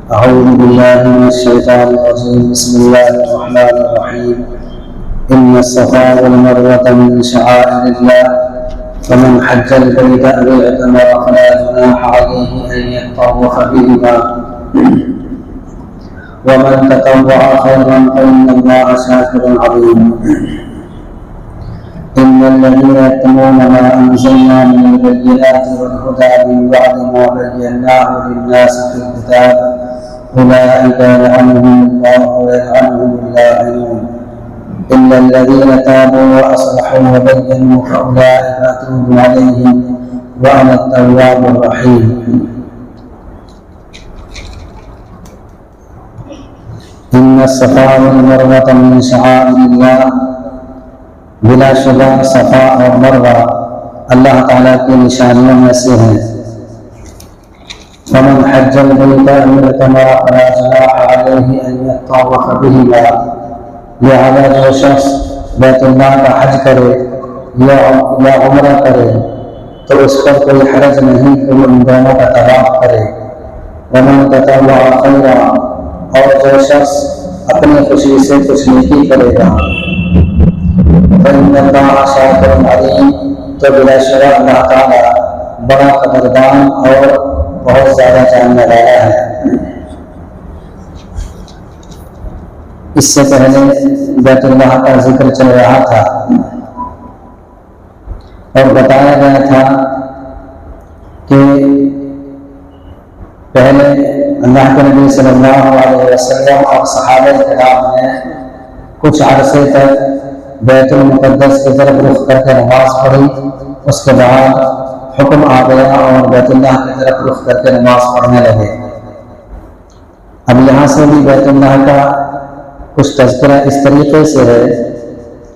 أعوذ بالله من الشيطان الرجيم. بسم الله الرحمن الرحيم. إن الصفا والمروة من شعائر الله فمن حج البيت أو اعتمر فلا جناح عليه أن يطوف بهما ومن تطوع خيرا فإن الله شاكر عليم. إن الذين يكتمون ما أنزلنا من البينات والهدى من بعد ما بيناه للناس في الكتاب أولئك يلعنهم الله ويلعنهم اللاعنون إلا الذين تابوا وأصلحوا وبينوا فأولئك أتوب عليهم وأنا التواب الرحيم. إن الصفا والمروة من شعائر الله. بلا شبہ صفا اور مروہ اللہ تعالیٰ کی نشانیوں میں سے ہیں. فمن حج البیت او اعتمر فلا جناح علیہ ان یطوف بہما. لہذا جو شخص بیت اللہ کا حج کرے یا عمرہ کرے تو اس پر کوئی حرج نہیں کہ وہ ان دونوں کا طواف کرے. ومن تطوع خیرا. اور جو شخص اپنی خوشی سے کچھ نیکی کرے گا فإن اللہ شاکر علیم. تو بلا شبہ اللہ تعالیٰ بڑا قدردان اور بہت زیادہ جاننے والا ہے. اس سے پہلے بیت اللہ کا ذکر چل رہا تھا اور بتایا گیا تھا کہ پہلے اللہ کے نبی صلی اللہ علیہ وسلم اور صحابہ کرام نے کچھ عرصے تک بیت المقدس کی طرف رخ کر کے نماز پڑھی. اس کے بعد حکم آ گیا اور بیت اللہ کی طرف رخ کر کے نماز پڑھنے لگے. اب یہاں سے بھی بیت اللہ کا کچھ تذکرہ اس طریقے سے ہے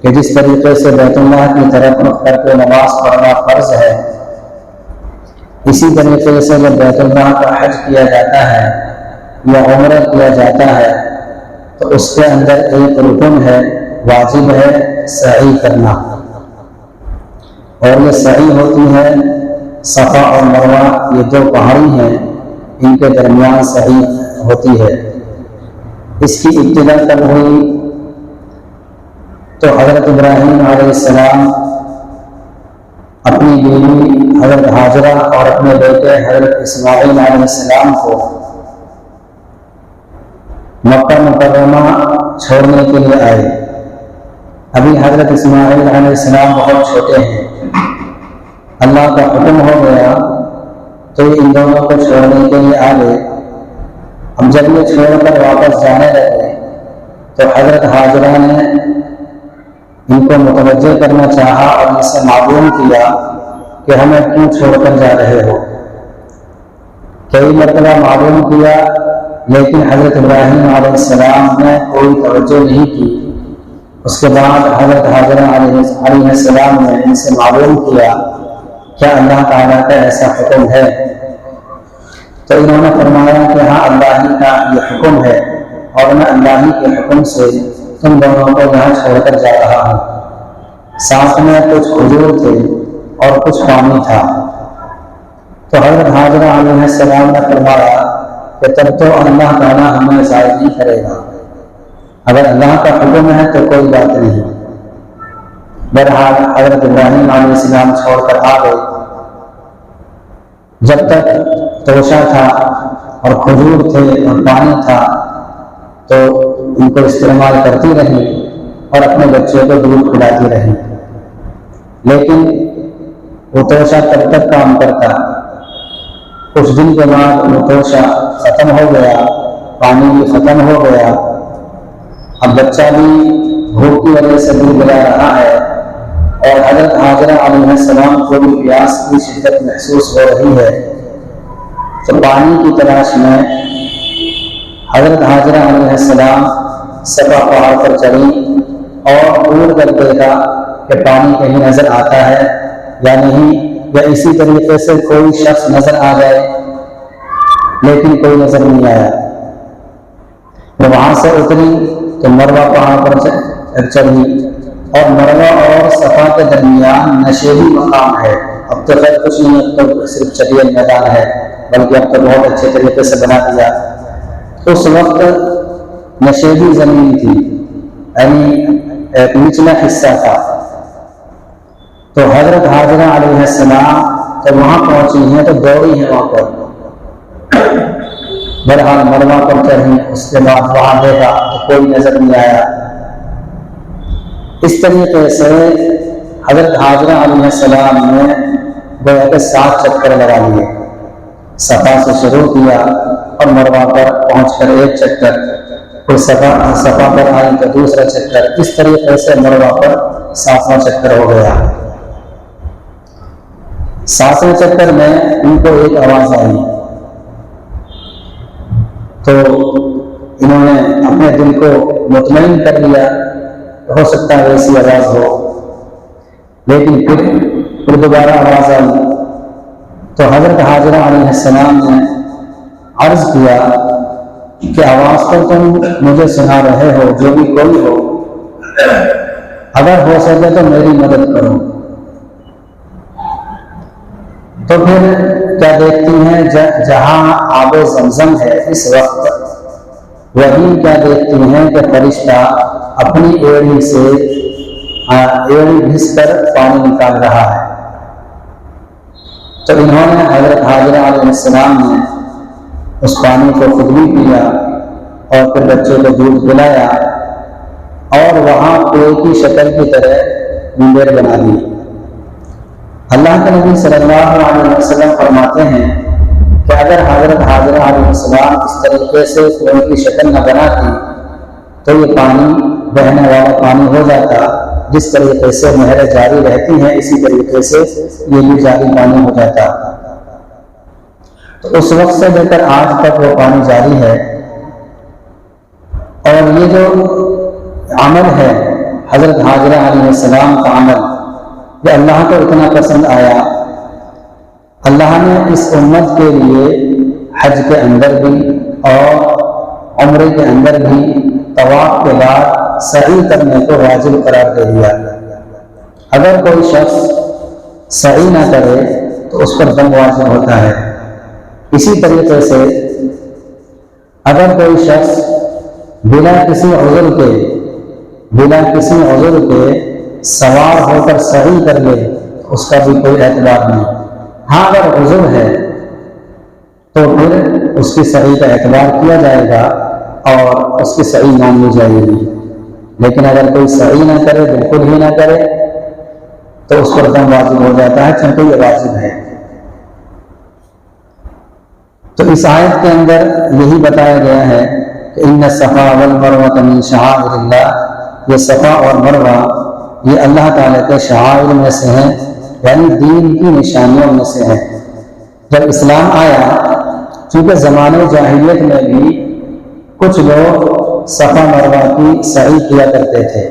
کہ جس طریقے سے بیت اللہ کی طرف رخ کر کے نماز پڑھنا فرض ہے، اسی طریقے سے جب بیت اللہ کا حج کیا جاتا ہے یا عمرہ کیا جاتا ہے تو اس کے اندر ایک رکن ہے، واجب ہے سعی کرنا. اور یہ سعی ہوتی ہے صفا اور مروہ، یہ دو پہاڑی ہیں، ان کے درمیان سعی ہوتی ہے. اس کی ابتدا کب ہوئی؟ تو حضرت ابراہیم علیہ السلام اپنی بیوی حضرت ہاجرہ اور اپنے بیٹے حضرت اسماعیل علیہ السلام کو مکہ مکرمہ چھوڑنے کے لیے آئے. ابھی حضرت اسماعیل علیہ السلام بہت چھوٹے ہیں. اللہ کا حکم ہو گیا تو یہ ان دونوں کو چھوڑنے کے لیے آ گئے. اب جب یہ چھوڑ کر واپس جانے لگے تو حضرت ہاجرہ نے ان کو متوجہ کرنا چاہا اور ان سے معلوم کیا کہ ہمیں کیوں چھوڑ کر جا رہے ہو. کئی مرتبہ معلوم کیا لیکن حضرت ابراہیم علیہ السلام نے کوئی توجہ نہیں کی. اس کے بعد حضرت ہاجرہ علیہ السلام نے ان سے معلوم کیا کیا اللہ تعالیٰ کا ایسا حکم ہے؟ تو انہوں نے فرمایا کہ ہاں اللہ ہی کا یہ حکم ہے اور میں اللہ ہی کے حکم سے تم دونوں کو یہاں چھوڑ کر جا رہا ہوں. ساتھ میں کچھ کھجور تھے اور کچھ پانی تھا. تو حضرت ہاجرہ علیہ السلام نے فرمایا کہ تب تو اللہ تعالیٰ ہمیں ضائع نہیں کرے گا. اگر اللہ کا حکم ہے تو کوئی بات نہیں. بہرحال حضرت ابراہیم علیہ السلام چھوڑ کر آ گئے. جب تک توشہ تھا اور کھجور تھے اور پانی تھا تو ان کو استعمال کرتی رہی اور اپنے بچے کو دودھ پلاتی رہی. لیکن وہ توشہ تب تک کام کرتا. کچھ دن کے بعد وہ توشہ ختم ہو گیا، پانی بھی ختم ہو گیا. اب بچہ بھی بھوک کی وجہ سے دل بلا رہا ہے اور حضرت ہاجرہ علیہ السلام کو بھی پیاس کی شدت محسوس ہو رہی ہے. تو پانی کی تلاش میں حضرت ہاجرہ علیہ السلام صفا پہاڑ پر چڑھی اور دور کر دیکھا کہ پانی کہیں نظر آتا ہے یا نہیں، یا اسی طریقے سے کوئی شخص نظر آ جائے، لیکن کوئی نظر نہیں آیا. جب وہاں سے اتری تو مروہ پہاڑ پر چڑھی اور مروہ اور صفا کے درمیان نشیبی مقام ہے. اب تو خیر کچھ نہیں، اب تو صرف چٹیل میدان ہے، بلکہ اب تو بہت اچھے طریقے سے بنا دیا. اس وقت نشیبی زمین تھی، یعنی نچلا حصہ تھا۔ تو حضرت حاجرہ علیہ السلام جب وہاں پہنچی ہیں تو دوڑی ہیں وہاں پر، بہرحال مروا پر چڑھی، اس کے بعد وہاں دیکھا تو کوئی نظر نہیں آیا۔ اس طریقے سے حضرت حاجرہ علیہ السلام نے گویا کہ 7 چکر لگا لیے، صفا سے شروع کیا اور مروا پر پہنچ کر 1 چکر، پھر صفا پر آئی تو دوسرا چکر، اس طریقے سے مروا پر 7واں چکر ہو گیا۔ 7ویں چکر میں ان کو ایک آواز آئی تو انہوں نے اپنے دل کو مطمئن کر لیا، ہو سکتا ہے ایسی آواز ہو، لیکن پھر دوبارہ آواز آئی تو حضرت حاجرہ علیہ السلام نے عرض کیا کہ آواز تو تم مجھے سنا رہے ہو، جو بھی کوئی ہو، اگر ہو سکے تو میری مدد کرو۔ تو پھر کیا دیکھتی ہیں، جہاں آب زمزم ہے اس وقت وہیں کیا دیکھتی ہیں کہ فرشتہ اپنی ایڑی سے ایڑی گھس کر پانی نکال رہا ہے۔ تو انہوں نے حضرت حاجرہ علیہ السلام نے اس پانی کو خود بھی پیا اور پھر بچے کو دودھ پلایا اور وہاں کنویں کی شکل کی طرح منبر بنا دی۔ اللہ کے نبی صلی اللہ علیہ وسلم فرماتے ہیں کہ اگر حضرت حاجرہ علیہ السلام اس طریقے سے کنویں کی شکل نہ بناتی تو یہ پانی بہنے والا پانی ہو جاتا، جس طریقے سے نہریں جاری رہتی ہیں اسی طریقے سے یہ بھی جاری پانی ہو جاتا۔ تو اس وقت سے لے کر آج تک وہ پانی جاری ہے، اور یہ جو عمل ہے حضرت حاجرہ علیہ السلام کا عمل، یہ اللہ کو اتنا پسند آیا، اللہ نے اس امت کے لیے حج کے اندر بھی اور عمرے کے اندر بھی طواف کے بعد سعی کرنے کو واجب قرار دے دیا۔ اگر کوئی شخص سعی نہ کرے تو اس پر دم واجب ہوتا ہے۔ اسی طریقے سے اگر کوئی شخص بلا کسی عذر کے سوار ہو کر سعی کر لے اس کا بھی کوئی اعتبار نہیں۔ ہاں اگر عذر ہے تو پھر اس کی سعی کا اعتبار کیا جائے گا اور اس کی سعی مان لی جائے گی، لیکن اگر کوئی سعی نہ کرے، بالکل ہی نہ کرے، تو اس پر دم واجب ہو جاتا ہے، چونکہ یہ واجب ہے۔ تو اس آیت کے اندر یہی بتایا گیا ہے کہ ان الصفا والمروہ من شعائر اللہ، یہ صفا اور مروہ یہ اللہ تعالیٰ کے شعائر میں سے ہیں، یعنی دین کی نشانیوں میں سے ہیں۔ جب اسلام آیا، چونکہ زمانے جاہلیت میں بھی کچھ لوگ صفا مروہ کی سعی کیا کرتے تھے،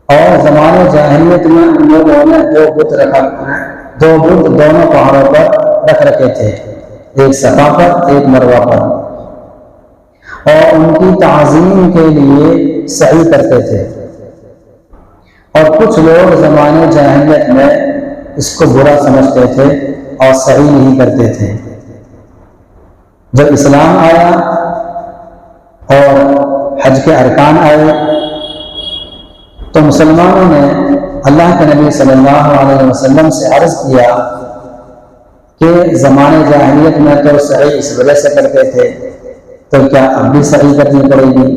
اور زمانے جاہلیت میں ان لوگوں نے 2 بت دونوں پہاڑوں پر رکھ رکھے تھے، ایک صفا پر ایک مروہ پر، اور ان کی تعظیم کے لیے سعی کرتے تھے۔ اور کچھ لوگ زمانے جاہلیت میں اس کو برا سمجھتے تھے اور سعی نہیں کرتے تھے۔ جب اسلام آیا اور حج کے ارکان آئے تو مسلمانوں نے اللہ کے نبی صلی اللہ علیہ وسلم سے عرض کیا کہ زمانے جاہلیت میں تو سعی اس وجہ سے کرتے تھے، تو کیا اب بھی سعی کرنی پڑے گی؟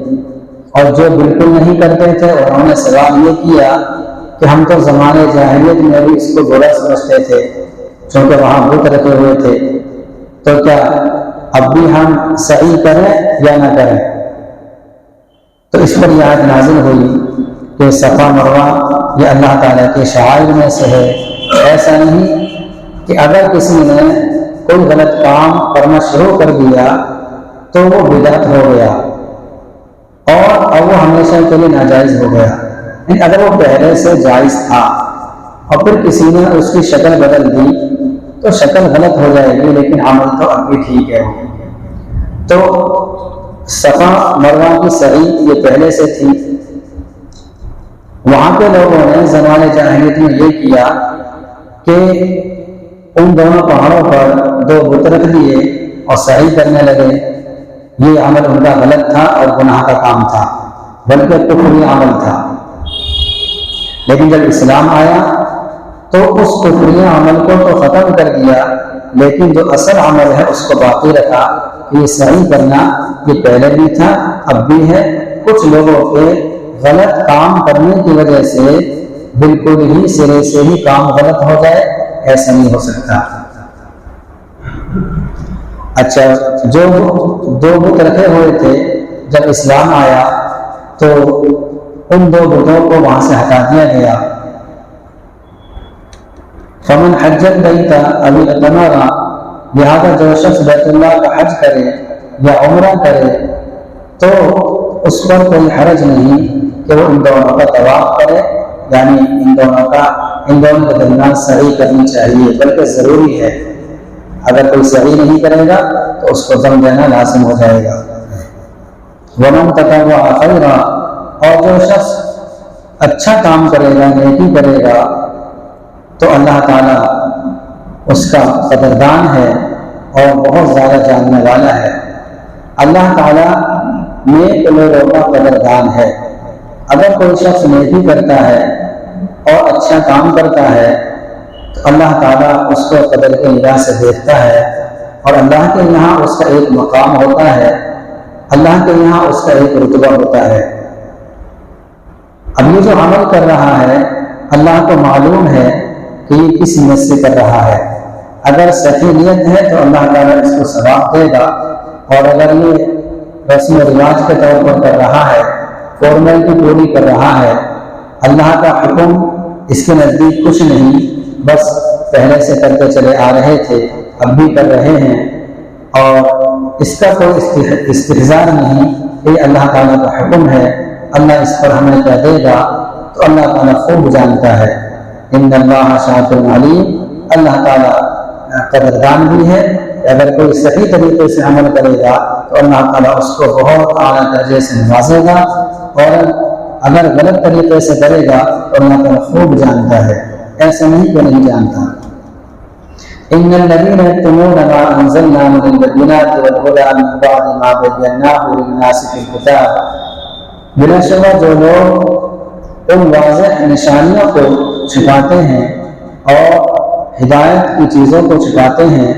اور جو بالکل نہیں کرتے تھے انہوں نے سوال یہ کیا کہ ہم تو زمانے جاہلیت میں بھی اس کو برا سمجھتے تھے چونکہ وہاں بت رکھے ہوئے تھے، تو کیا اب بھی ہم سعی کریں یا نہ کریں؟ تو اس پر یہ آیت نازل ہوئی کہ صفا مروہ یہ اللہ تعالیٰ کے شعائر میں سے ہے۔ ایسا نہیں کہ اگر کسی نے کوئی غلط کام کرنا شروع کر دیا تو وہ بدعت ہو گیا اور اب وہ ہمیشہ کے لیے ناجائز ہو گیا۔ اگر وہ پہلے سے جائز تھا اور پھر کسی نے اس کی شکل بدل دی تو شکل غلط ہو جائے گی، لیکن عمل تو اب بھی ٹھیک ہے۔ تو صفا مروہ کی سعی یہ پہلے سے تھی۔ وہاں کے لوگوں نے زمانے جاہلیت میں یہ کیا کہ ان دونوں پہاڑوں پر 2 بت رکھ دیے اور سعی کرنے لگے، یہ عمل ان کا غلط تھا اور گناہ کا کام تھا، بلکہ کفری عمل تھا۔ لیکن جب اسلام آیا تو اس کفری عمل کو تو ختم کر دیا، لیکن جو اصل عمل ہے اس کو باقی رکھا کہ یہ صحیح کرنا، یہ پہلے بھی تھا اب بھی ہے۔ کچھ لوگوں کے غلط کام کرنے کی وجہ سے بالکل ہی سرے سے ہی کام غلط ہو جائے، ایسا نہیں ہو سکتا۔ اچھا، جو دو بت رکھے ہوئے تھے جب اسلام آیا تو ان دو بتوں کو وہاں سے ہٹا دیا گیا۔ فمن حج البیت او اعتمر، لہذا جو شخص بیت اللہ کا حج کرے یا عمرہ کرے تو اس پر کوئی حرج نہیں کہ وہ ان دونوں کا طواف کرے، یعنی ان دونوں کے درمیان سعی کرنی چاہیے، بلکہ ضروری ہے۔ اگر کوئی سعی نہیں کرے گا تو اس کو دم دینا لازم ہو جائے گا۔ ومن تطوع خیرا، اور جو شخص اچھا کام کرے گا، نیکی کرے گا، تو اللہ تعالیٰ اس کا قدردان ہے اور بہت زیادہ جاننے والا ہے۔ اللہ تعالیٰ نیک لوگوں کا قدردان ہے۔ اگر کوئی شخص نیکی کرتا ہے اور اچھا کام کرتا ہے تو اللہ تعالیٰ اس کو قدر کے نگاہ سے دیکھتا ہے، اور اللہ کے یہاں اس کا ایک مقام ہوتا ہے، اللہ کے یہاں اس کا ایک رتبہ ہوتا ہے۔ اب یہ جو عمل کر رہا ہے اللہ کو معلوم ہے کہ یہ کس نیت سے کر رہا ہے۔ اگر صحیح نیت ہے تو اللہ تعالیٰ اس کو ثواب دے گا، اور اگر یہ رسم و رواج کے طور پر کر رہا ہے، فارمیلٹی پوری کر رہا ہے، اللہ کا حکم اس کے نزدیک کچھ نہیں، بس پہلے سے کرتے چلے آ رہے تھے، اب بھی کر رہے ہیں، اور اس کا کوئی استحضار نہیں کہ یہ اللہ تعالیٰ کا حکم ہے، اللہ اس پر ہمیں کیا دے گا، تو اللہ تعالیٰ خوب جانتا ہے۔ ان اللہ شاکر علیم، اللہ تعالیٰ قدردان بھی ہے کہ اگر کوئی صحیح طریقے سے عمل کرے گا تو اللہ تعالیٰ اس کو بہت اعلیٰ درجے سے نوازے گا، اور اگر غلط طریقے سے کرے گا تو اللہ تعالیٰ خوب جانتا ہے، ایسا نہیں کہ نہیں جانتا۔ ان الذين يكتمون ما انزلنا من البينات والهدى من بعد ما بيناه للناس في الكتاب، بلا شبہ جو لوگ ان واضح نشانیوں کو چھپاتے ہیں اور ہدایت کی چیزوں کو چھپاتے ہیں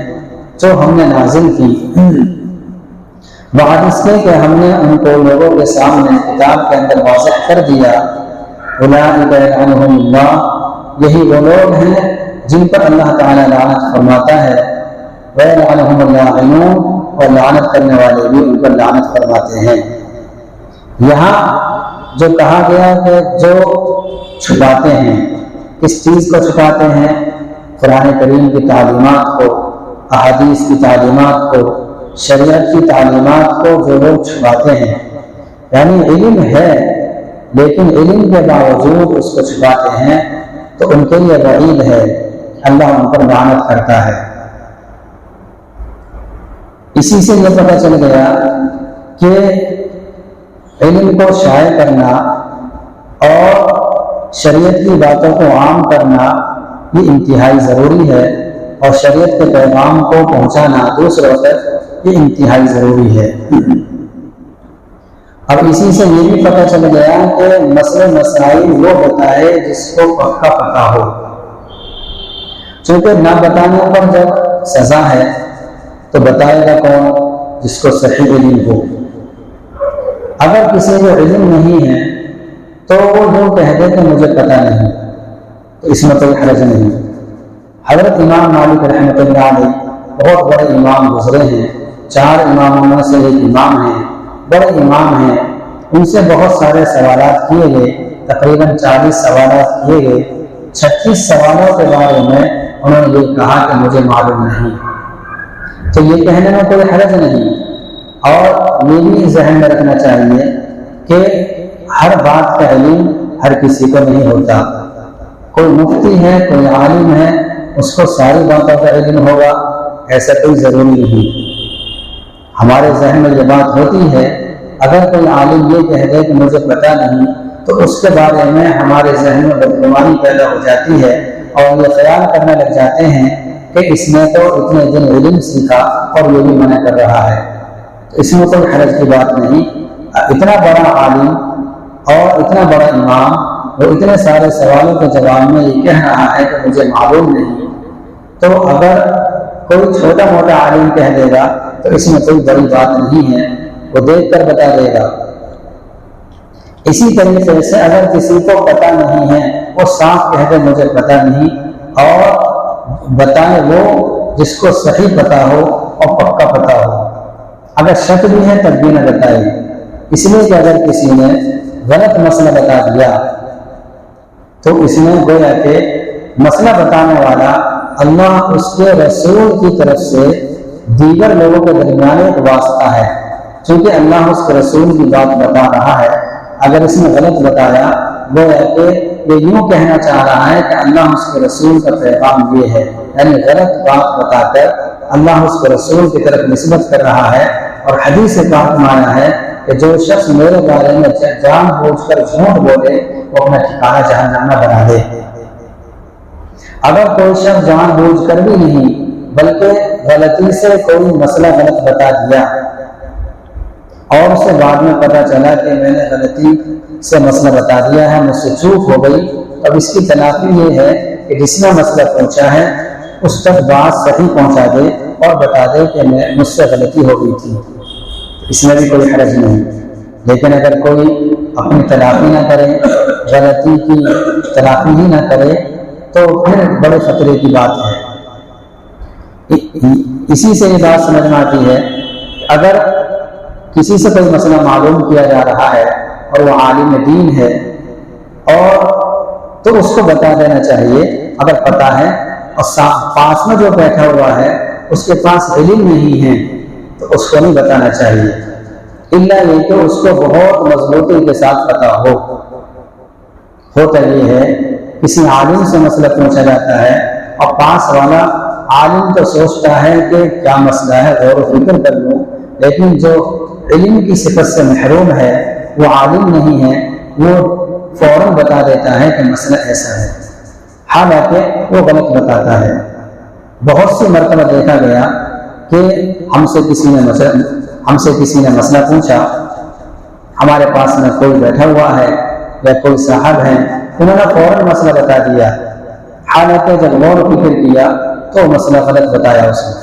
جو ہم نے نازل کی، بعد اس کے کہ ہم نے ان کو لوگوں کے سامنے کتاب کے اندر واضح کر دیا، اولئک یلعنہم اللہ، یہی وہ لوگ ہیں جن پر اللہ تعالیٰ لعنت فرماتا ہے، وَيَلْعَنُهُمُ اللَّاعِنُونَ، اور لعنت کرنے والے بھی ان پر لعنت فرماتے ہیں۔ یہاں جو کہا گیا کہ جو چھپاتے ہیں، کس چیز کو چھپاتے ہیں؟ قرآن کریم کی تعلیمات کو، احادیث کی تعلیمات کو، شریعت کی تعلیمات کو جو لوگ چھپاتے ہیں، یعنی علم ہے لیکن علم کے باوجود اس کو چھپاتے ہیں، تو ان کے لیے وعید ہے، اللہ ان پر لعنت کرتا ہے۔ اسی سے یہ پتہ چل گیا کہ علم کو شائع کرنا اور شریعت کی باتوں کو عام کرنا یہ انتہائی ضروری ہے، اور شریعت کے پیغام کو پہنچانا دوسروں تک یہ انتہائی ضروری ہے۔ اب اسی سے یہ بھی پتہ چل گیا کہ مسئلے مسائل وہ بتائے جس کو پکا پتہ ہو، چونکہ نہ بتانے پر جب سزا ہے تو بتائے گا کون؟ جس کو صحیح علم ہو۔ اگر کسی کو علم نہیں ہے تو وہ جو کہہ دے کہ مجھے پتہ نہیں، تو اس میں کوئی حرج نہیں۔ حضرت امام مالک رحمۃ اللہ علیہ بہت بڑے امام گزرے ہیں، 4 اماموں میں سے ایک امام ہیں، بڑے امام ہیں، ان سے بہت سارے سوالات کیے گئے، تقریباً 40 سوالات کیے گئے۔ 36 سوالوں کے بارے میں انہوں نے یہ کہا کہ مجھے معلوم نہیں، تو یہ کہنے میں کوئی حرج نہیں۔ اور یہ بھی ذہن میں رکھنا چاہیے کہ ہر بات کا علم ہر کسی کو نہیں ہوتا۔ کوئی مفتی ہے، کوئی عالم ہے، اس کو ساری باتوں کا علم ہوگا، ایسا کوئی ضروری نہیں۔ ہمارے ذہن میں یہ بات ہوتی ہے، اگر کوئی عالم یہ کہہ دے کہ مجھے پتہ نہیں، تو اس کے بارے میں ہمارے ذہن میں بدگمانی پیدا ہو جاتی ہے، اور یہ خیال کرنے لگ جاتے ہیں کہ اس نے تو اتنے دن علم سیکھا اور یہ بھی منع کر رہا ہے۔ تو اس میں کوئی حرج کی بات نہیں۔ اتنا بڑا عالم اور اتنا بڑا امام وہ اتنے سارے سوالوں کے جواب میں یہ کہہ رہا ہے کہ مجھے معلوم نہیں، تو اگر کوئی چھوٹا موٹا عالم کہہ دے گا تو اس میں کوئی بڑی بات نہیں ہے، وہ دیکھ کر بتا دے گا۔ اسی طریقے سے اگر کسی کو پتہ نہیں ہے وہ صاف کہہ دے مجھے پتہ نہیں، اور بتائے وہ جس کو صحیح پتہ ہو اور پکا پتہ ہو۔ اگر شک بھی ہے تب بھی نہ بتائے، اس لیے کہ اگر کسی نے غلط مسئلہ بتا دیا تو اس میں گویا کہ مسئلہ بتانے والا اللہ اس کے رسول کی طرف سے دیگر لوگوں کے درمیان ایک واسطہ ہے، چونکہ اللہ اس کے رسول کی بات بتا رہا ہے۔ اگر اس نے غلط بتایا گویا کہ یہ یوں کہنا چاہ رہا ہے کہ اللہ اس کے رسول کا پیغام یہ ہے، یعنی غلط بات بتا کر اللہ اس کے رسول کی طرف نسبت کر رہا ہے۔ اور حدیث پاک میں آیا ہے کہ جو شخص میرے بارے میں جان بوجھ کر جھوٹ بولے وہ اپنا ٹھکانہ جہنم میں بنا دے۔ اگر کوئی شخص جان بوجھ کر بھی نہیں بلکہ غلطی سے کوئی مسئلہ غلط بتا دیا اور اسے بعد میں پتہ چلا کہ میں نے غلطی سے مسئلہ بتا دیا ہے، مجھ سے چوک ہو گئی، اب اس کی تلافی یہ ہے کہ جس نے مسئلہ پوچھا ہے اس تک بات صحیح پہنچا دے اور بتا دے کہ مجھ سے غلطی ہو گئی تھی، اس میں بھی کوئی حرج نہیں۔ لیکن اگر کوئی اپنی تلافی نہ کرے، غلطی کی تلافی ہی نہ کرے تو پھر بڑے خطرے کی بات ہے۔ اسی سے یہ بات سمجھ میں آتی ہے کہ اگر کسی سے کوئی مسئلہ معلوم کیا جا رہا ہے اور وہ عالم دین ہے اور تو اس کو بتا دینا چاہیے اگر پتہ ہے، اور پاس میں جو بیٹھا ہوا ہے اس کے پاس علم نہیں ہے تو اس کو نہیں بتانا چاہیے، الا یہ کہ اس کو بہت مضبوطی کے ساتھ پتہ ہو۔ ہوتا یہ ہے کسی عالم سے مسئلہ پوچھا جاتا ہے اور پاس والا عالم تو سوچتا ہے کہ کیا مسئلہ ہے، غور و فکر کر لوں، لیکن جو علم کی صفت سے محروم ہے وہ عالم نہیں ہے، وہ فوراً بتا دیتا ہے کہ مسئلہ ایسا ہے، حالانکہ وہ غلط بتاتا ہے۔ بہت سی مرتبہ دیکھا گیا کہ ہم سے کسی نے مسئلہ پوچھا، ہمارے پاس میں کوئی بیٹھا ہوا ہے یا کوئی صاحب ہے، انہوں نے فوراً مسئلہ بتا دیا، حالانکہ جب غور و فکر کیا تو مسئلہ غلط بتایا اس نے،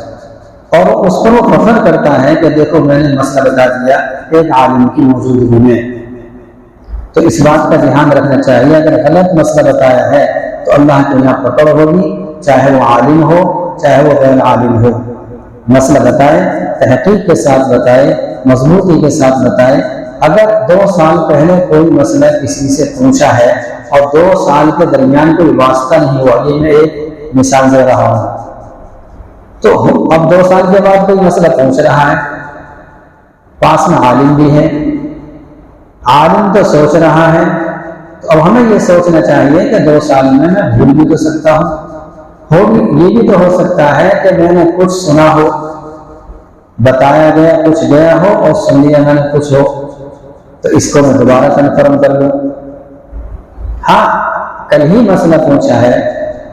اور اس پر وہ فخر کرتا ہے کہ دیکھو میں نے مسئلہ بتا دیا ایک عالم کی موجودگی میں۔ تو اس بات کا دھیان رکھنا چاہیے، اگر غلط مسئلہ بتایا ہے تو اللہ کے یہاں پکڑ ہوگی، چاہے وہ عالم ہو چاہے وہ غیر عالم ہو۔ مسئلہ بتائے، تحقیق کے ساتھ بتائے، مضبوطی کے ساتھ بتائے۔ اگر 2 سال پہلے کوئی مسئلہ کسی سے پوچھا ہے اور 2 سال کے درمیان کوئی واسطہ نہیں ہوا، یہ میں ایک مثال دے رہا ہوں، تو اب 2 سال کے بعد کوئی مسئلہ پوچھ رہا ہے، پاس میں عالم بھی ہے، عالم تو سوچ رہا ہے، تو اب ہمیں یہ سوچنا چاہیے کہ 2 سال میں بھول بھی تو سکتا ہوں، یہ بھی تو ہو سکتا ہے کہ میں نے کچھ سنا ہو، بتایا گیا کچھ گیا ہو اور سن لیا میں نے کچھ ہو، تو اس کو میں دوبارہ کنفرم کر لوں۔ ہاں کل ہی مسئلہ پوچھا ہے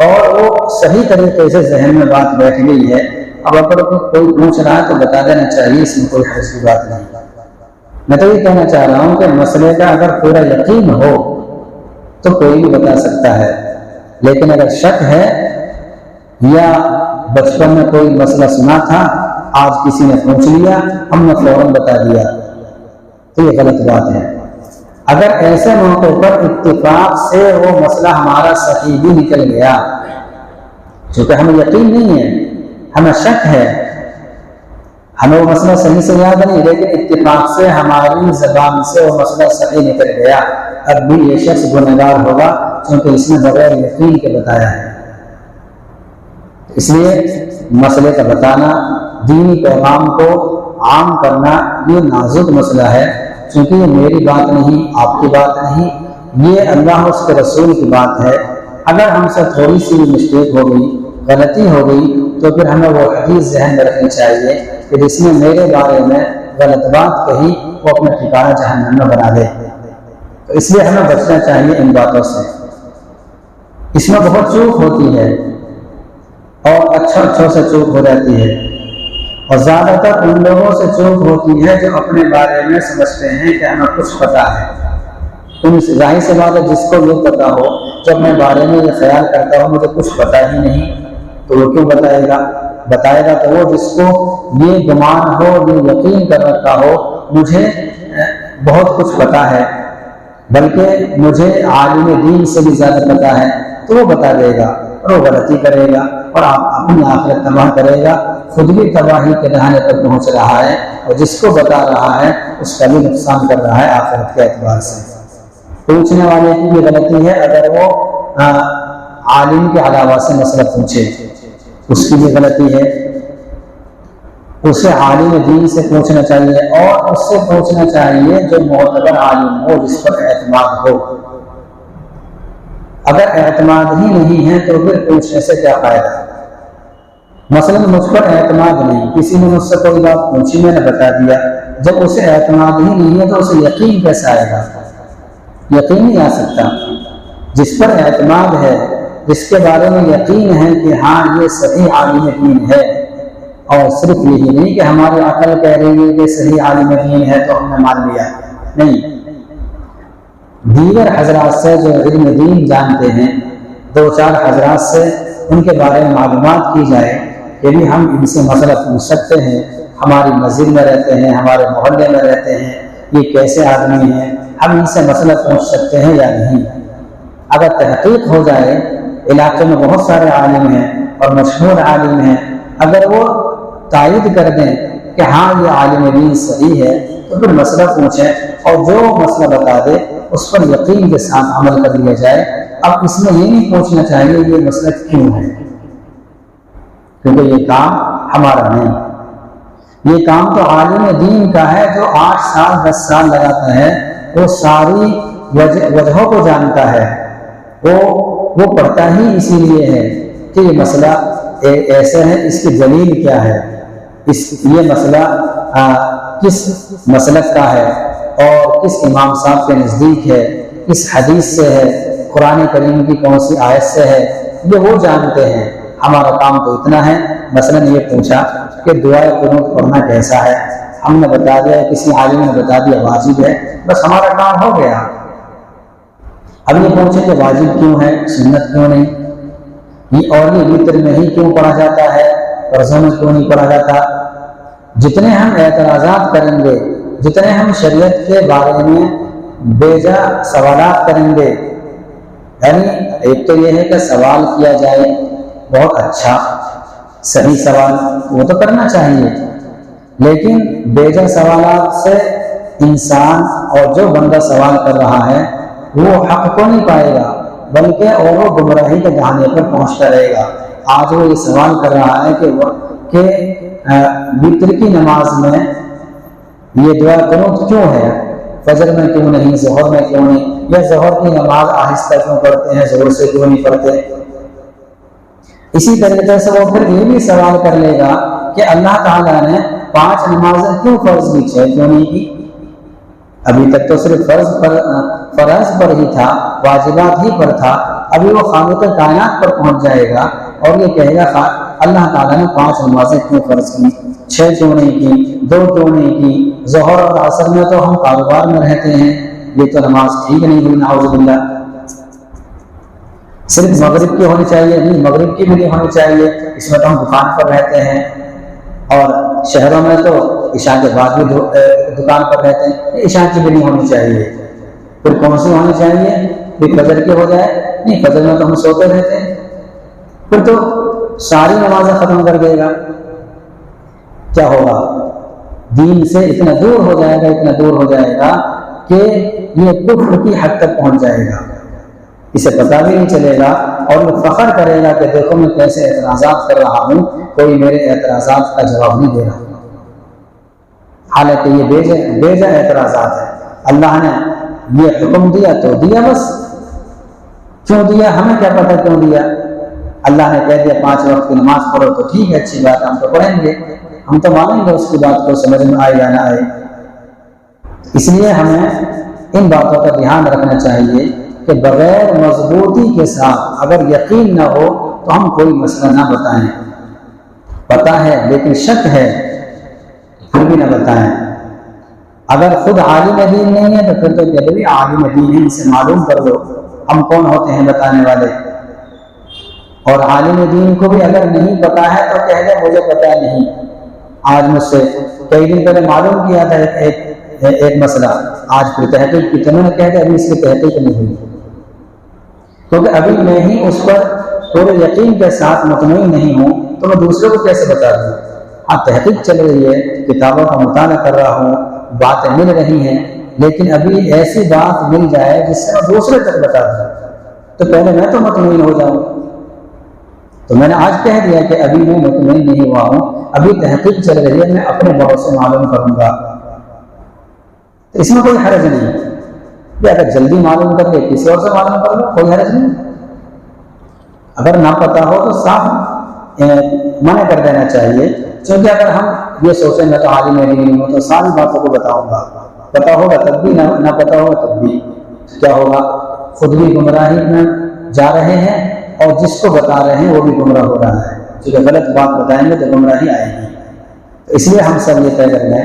اور وہ صحیح طریقے سے ذہن میں بات بیٹھ گئی ہے، اب اگر کوئی پوچھ رہا ہے تو بتا دینا چاہیے، اس میں کوئی حرج کی بات نہیں۔ میں تو یہ کہنا چاہ رہا ہوں کہ مسئلے کا اگر پورا یقین ہو تو کوئی بھی بتا سکتا ہے، لیکن اگر شک ہے یا بچپن میں کوئی مسئلہ سنا تھا آج کسی نے پوچھ لیا ہم نے فوراً بتا دیا تو یہ غلط بات ہے۔ اگر ایسے موقع پر اتفاق سے وہ مسئلہ ہمارا صحیح بھی نکل گیا، چونکہ ہمیں یقین نہیں ہے، ہمیں شک ہے، ہمیں وہ مسئلہ صحیح سے یاد نہیں، لیکن اتفاق سے ہماری زبان سے وہ مسئلہ صحیح نکل گیا، اب بھی یہ شخص گنہگار ہوگا کیونکہ اس نے بغیر یقین کے بتایا ہے۔ اس لیے مسئلے کا بتانا، دینی پیغام کو عام کرنا یہ نازک مسئلہ ہے، چونکہ یہ میری بات نہیں، آپ کی بات نہیں، یہ اللہ اس کے رسول کی بات ہے۔ اگر ہم سے تھوڑی سی بھی مسٹیک ہو گئی، غلطی ہو گئی، تو پھر ہمیں وہ حدیث ذہن میں رکھنی چاہیے کہ جس نے میرے بارے میں غلط بات کہی وہ اپنا ٹھکانہ جہنم میں بنا دے۔ تو اس لیے ہمیں بچنا چاہیے ان باتوں سے، اس میں بہت چوک ہوتی ہے اور اچھوں سے چوک ہو جاتی ہے۔ اور زیادہ تر ان لوگوں سے چوک ہوتی ہے جو اپنے بارے میں سمجھتے ہیں کہ ہمیں کچھ پتہ ہے۔ ان ظاہر سے بات ہے، جس کو یہ پتہ ہو، جب میں بارے میں یہ خیال کرتا ہوں مجھے کچھ پتہ ہی نہیں، تو وہ کیوں بتائے گا؟ بتائے گا تو وہ جس کو یہ گمان ہو، یہ یقین کر رکھا ہو مجھے بہت کچھ پتہ ہے، بلکہ مجھے عالم دین سے بھی زیادہ پتہ ہے، تو وہ بتا دے گا اور وہ غلطی کرے گا اور اپنی آخرت تباہ کرے گا، خود بھی تباہی کے دہانے پر پہنچ رہا ہے، اور جس کو بتا رہا ہے اس کا بھی نقصان کر رہا ہے آخرت کے اعتبار سے۔ پوچھنے والے کی بھی غلطی ہے اگر وہ عالم کے علاوہ سے مسئلہ پوچھے، اس کی بھی غلطی ہے۔ اسے عالم دین سے پوچھنا چاہیے، اور اس سے پوچھنا چاہیے جو معتبر عالم ہو، جس پر اعتماد ہو۔ اگر اعتماد ہی نہیں ہے تو پھر پوچھنے سے کیا فائدہ؟ مثلا مجھ پر اعتماد نہیں، کسی نے مجھ سے کوئی بات پوچھی، میں نے بتا دیا، جب اسے اعتماد ہی نہیں ہے تو اسے یقین کیسے آئے گا؟ یقین نہیں آ سکتا۔ جس پر اعتماد ہے، جس کے بارے میں یقین ہے کہ ہاں یہ صحیح عالم دین ہے، اور صرف یہی نہیں کہ ہماری عقل کہہ رہی ہے کہ صحیح عالم دین ہے تو ہم نے مان لیا، نہیں، دیگر حضرات سے جو علم دین جانتے ہیں، دو چار حضرات سے ان کے بارے میں معلومات کی جائے کہ بھی ہم ان سے مسئلہ پوچھ سکتے ہیں، ہماری مسجد میں رہتے ہیں، ہمارے محلے میں رہتے ہیں، یہ کیسے آدمی ہیں، ہم ان سے مسئلہ پوچھ سکتے ہیں یا نہیں۔ اگر تحقیق ہو جائے، علاقے میں بہت سارے عالم ہیں اور مشہور عالم ہیں، اگر وہ تائید کر دیں کہ ہاں یہ عالم دین صحیح ہے، تو پھر مسئلہ پوچھیں، اور جو مسئلہ بتا دے اس پر یقین کے ساتھ عمل کر لیا جائے۔ اب اس میں یہ نہیں پوچھنا چاہیے یہ مسئلہ کیوں ہے، کیونکہ یہ کام ہمارا نہیں، یہ کام تو عالم دین کا ہے جو 8 سال 10 سال لگاتا ہے، وہ ساری وجہوں کو جانتا ہے، وہ پڑھتا ہی اسی لیے ہے کہ یہ مسئلہ ایسے ہے، اس کی دلیل کیا ہے، یہ مسئلہ کس مسلک کا ہے اور کس امام صاحب کے نزدیک ہے، کس حدیث سے ہے، قرآن کریم کی کون سی آیت سے ہے، یہ وہ جانتے ہیں۔ ہمارا کام تو اتنا ہے، مثلا یہ پوچھا کہ دعائے قنوت پڑھنا کیسا ہے، ہم نے بتا دیا، کسی عالم نے بتا دیا واجب ہے، بس ہمارا کام ہو گیا۔ اب یہ پوچھے کہ واجب کیوں ہے، سنت کیوں نہیں، اور یہ وتر میں ہی کیوں پڑھا جاتا ہے، فرضوں میں کیوں نہیں پڑھا جاتا؟ جتنے ہم اعتراضات کریں گے، جتنے ہم شریعت کے بارے میں بیجا سوالات کریں گے، یعنی ایک تو یہ ہے کہ سوال کیا جائے بہت اچھا صحیح سوال، وہ تو کرنا چاہیے، لیکن بیجا سوالات سے انسان اور جو بندہ سوال کر رہا ہے وہ حق کو نہیں پائے گا، بلکہ اور وہ گمراہی کے دہانے پر پہنچتا رہے گا۔ آج وہ یہ سوال کر رہا ہے کہ وتر کی نماز میں یہ دعا قنوت کیوں ہے، فجر میں کیوں نہیں، ظہر میں کیوں نہیں، یا ظہر کی نماز آہستہ کیوں پڑھتے ہیں، ظہر سے کیوں نہیں پڑھتے؟ اسی طریقے سے وہ پھر یہ بھی سوال کر لے گا کہ اللہ تعالیٰ نے 5 نمازیں کیوں فرض کی، 6 کیوں نہیں کی؟ ابھی تک تو صرف فرض پر ہی تھا، واجبات ہی پر تھا، ابھی وہ خالق کائنات پر پہنچ جائے گا اور یہ کہے گا اللہ تعالیٰ نے 5 نمازیں کیوں فرض کی، 6 کیوں نہیں کی، 2 کیوں نہیں کی؟ ظہر اور عصر میں تو ہم کاروبار میں رہتے ہیں، یہ تو نماز ٹھیک نہیں ہوئی، نعوذ باللہ۔ صرف مغرب کی ہونی چاہیے، نہیں، مغرب کی بھی نہیں ہونی چاہیے، اس میں تو ہم دکان پر رہتے ہیں، اور شہروں میں تو عشاء کے بعد بھی دکان پر رہتے ہیں، عشاء کی بھی نہیں ہونی چاہیے۔ پھر کون سی ہونی چاہیے؟ پھر فجر کی ہو جائے، نہیں، فجر میں تو ہم سوتے رہتے ہیں، پھر تو ساری نمازیں ختم کر دے گا، کیا ہوگا؟ دین سے اتنا دور ہو جائے گا، اتنا دور ہو جائے گا کہ یہ کفر کی حد تک پہنچ جائے گا، اسے پتہ بھی نہیں چلے گا، اور وہ فخر کرے گا کہ دیکھو میں کیسے اعتراضات کر رہا ہوں، کوئی میرے اعتراضات کا جواب نہیں دے رہا، حالانکہ یہ بیجا اعتراضات ہے۔ اللہ نے یہ حکم دیا تو دیا، بس کیوں دیا ہمیں کیا پتہ کیوں دیا؟ اللہ نے کہہ دیا 5 وقت کی نماز پڑھو تو ٹھیک ہے، اچھی بات، ہم تو پڑھیں گے، ہم تو مانیں گے اس کی بات کو، سمجھ میں آئے یا نہ آئے۔ اس لیے ہمیں ان باتوں کا دھیان رکھنا چاہیے کہ بغیر مضبوطی کے ساتھ اگر یقین نہ ہو تو ہم کوئی مسئلہ نہ بتائیں، پتہ ہے لیکن شک ہے پھر بھی نہ بتائیں۔ اگر خود عالم دین نہیں ہے تو پھر تو کہتے بھی عالم دین ہے، ان سے معلوم کر لو ہم کون ہوتے ہیں بتانے والے۔ اور عالم دین کو بھی اگر نہیں پتا ہے تو کہہ دے مجھے پتہ نہیں۔ آج مجھ سے کئی دن پہلے معلوم کیا تھا ایک مسئلہ، آج پھر تحقیق کی، تو میں نے کہہ دیا ابھی اس کی تحقیق نہیں ہوئی، کیونکہ ابھی میں ہی اس پر پورے یقین کے ساتھ مطمئن نہیں ہوں تو میں دوسرے کو کیسے بتا دوں۔ ہاں تحقیق چل رہی ہے، کتابوں کا مطالعہ کر رہا ہوں، باتیں مل رہی ہیں، لیکن ابھی ایسی بات مل جائے جس سے میں دوسرے تک بتا دوں تو پہلے میں تو مطمئن ہو جاؤں۔ تو میں نے آج کہہ دیا کہ ابھی میں مطمئن نہیں ہوا ہوں، ابھی تحقیق چل رہی ہے، میں اپنے بڑوں سے معلوم کروں گا۔ تو اس میں کوئی حرج نہیں، کہ اگر جلدی معلوم کر کے کسی اور سے معلوم کر لو، کوئی حرج نہیں۔ اگر نہ پتا ہو تو صاف منع کر دینا چاہیے، کیونکہ اگر ہم یہ سوچیں گے تو عالم نہیں ہوں تو ساری باتوں کو بتاؤں گا، پتا ہوگا تب بھی نہ پتا ہوگا تب بھی، کیا ہوگا؟ خود بھی گمراہی میں جا رہے ہیں اور جس کو بتا رہے ہیں وہ بھی گمراہ ہو رہا ہے، کیونکہ غلط بات بتائیں گے تو گمراہی آئے گی۔ تو اس لیے ہم سب یہ طے کر لیں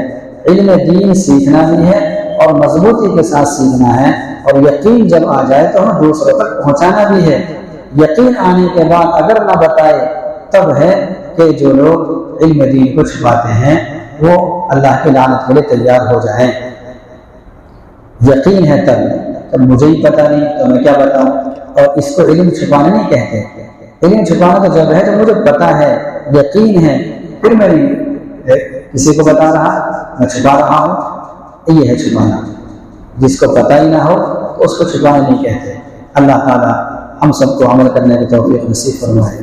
علم دین سیکھنا بھی ہے اور مضبوطی کے ساتھ سیکھنا ہے، اور یقین جب آ جائے تو ہمیں دوسروں تک پہنچانا بھی ہے۔ یقین آنے کے بعد اگر نہ بتائے تب ہے کہ جو لوگ علم دین کو چھپاتے ہیں وہ اللہ کی لعنت کے لیے تیار ہو جائیں۔ یقین ہے تب مجھے ہی پتہ نہیں تو میں کیا بتاؤں، اور اس کو علم چھپانے نہیں کہتے۔ علم چھپانا تو جب ہے جب مجھے پتہ ہے، یقین ہے، پھر میں کسی کو بتا رہا، میں چھپا رہا ہوں، یہ ہے چھپانا۔ جس کو پتہ ہی نہ ہو تو اس کو چھپانا نہیں کہتے۔ اللہ تعالیٰ ہم سب کو عمل کرنے کی توفیق نصیب فرمائے۔